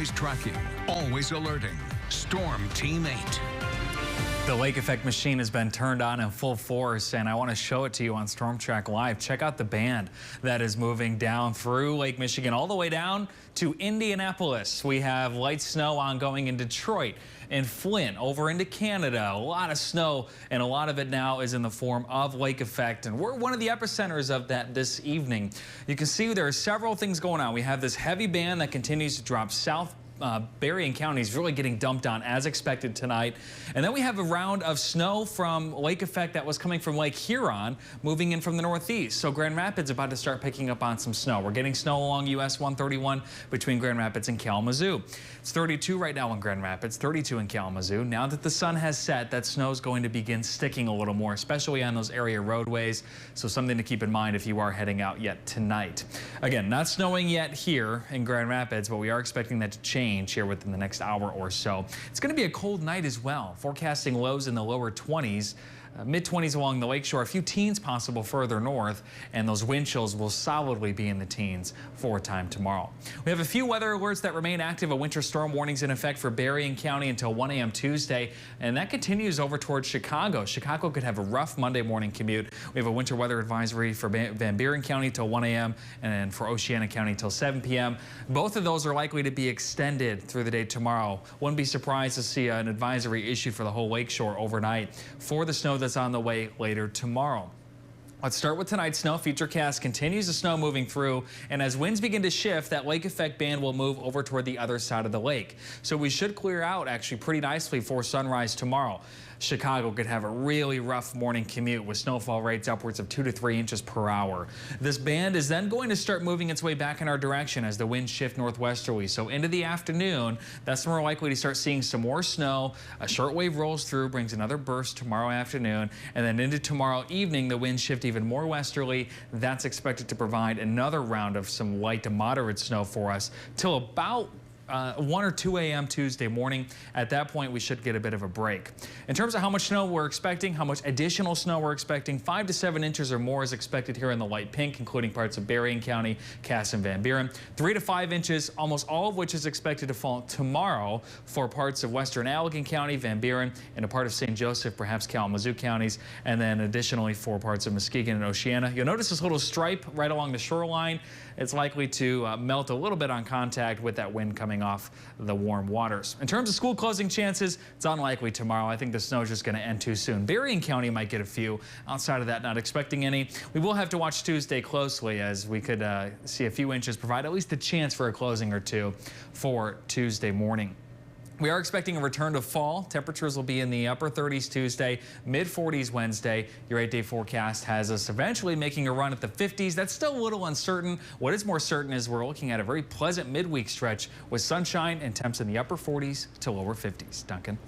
always tracking, always alerting. Storm Team 8. The lake effect machine has been turned on in full force, and I want to show it to you on Storm Track Live. Check out the band that is moving down through Lake Michigan all the way down to Indianapolis. We have light snow ongoing in Detroit and Flint, over into Canada. A lot of snow, and a lot of it now is in the form of lake effect, and we're one of the epicenters of that this evening. You can see there are several things going on. We have this heavy band that continues to drop south. Berrien County is really getting dumped on as expected tonight. And then we have a round of snow from lake effect that was coming from Lake Huron moving in from the northeast. So Grand Rapids about to start picking up on some snow. We're getting snow along US 131 between Grand Rapids and Kalamazoo. It's 32 right now in Grand Rapids, 32 in Kalamazoo. Now that the sun has set, that snow is going to begin sticking a little more, especially on those area roadways. So something to keep in mind if you are heading out yet tonight. Again, not snowing yet here in Grand Rapids, but we are expecting that to change here within the next hour or so. It's going to be a cold night as well. Forecasting lows in the lower 20s. Mid-20s along the lakeshore, a few teens possible further north, and those wind chills will solidly be in the teens for time tomorrow. We have a few weather alerts that remain active. A winter storm warnings in effect for Berrien County until 1 a.m. Tuesday, and that continues over towards Chicago. Chicago could have a rough Monday morning commute. We have a winter weather advisory for Van Buren County till 1 a.m. and for Oceana County till 7 p.m. Both of those are likely to be extended through the day tomorrow. Wouldn't be surprised to see an advisory issued for the whole lakeshore overnight for the snow that's on the way later tomorrow. Let's start with tonight's snow. Futurecast continues the snow moving through, and as winds begin to shift, that lake effect band will move over toward the other side of the lake. So we should clear out actually pretty nicely for sunrise tomorrow. Chicago could have a really rough morning commute with snowfall rates upwards of 2 to 3 inches per hour. This band is then going to start moving its way back in our direction as the winds shift northwesterly. So into the afternoon, that's when we're likely to start seeing some more snow. A short wave rolls through, brings another burst tomorrow afternoon, and then into tomorrow evening, the winds shift even more westerly. That's expected to provide another round of some light to moderate snow for us till about 1 or 2 a.m. Tuesday morning. At that point, we should get a bit of a break. In terms of how much snow we're expecting, how much additional snow we're expecting, 5 to 7 inches or more is expected here in the light pink, including parts of Berrien County, Cass, and Van Buren. 3 to 5 inches, almost all of which is expected to fall tomorrow for parts of western Allegan County, Van Buren, and a part of St. Joseph, perhaps Kalamazoo counties, and then additionally for parts of Muskegon and Oceana. You'll notice this little stripe right along the shoreline. It's likely to melt a little bit on contact with that wind coming off the warm waters. In terms of school closing chances, it's unlikely tomorrow. I think the snow is just going to end too soon. Berrien County might get a few. Outside of that, not expecting any. We will have to watch Tuesday closely as we could see a few inches provide at least a chance for a closing or two for Tuesday morning. We are expecting a return to fall. Temperatures will be in the upper 30s Tuesday, mid 40s Wednesday. Your 8-day forecast has us eventually making a run at the 50s. That's still a little uncertain. What is more certain is we're looking at a very pleasant midweek stretch with sunshine and temps in the upper 40s to lower 50s. Duncan.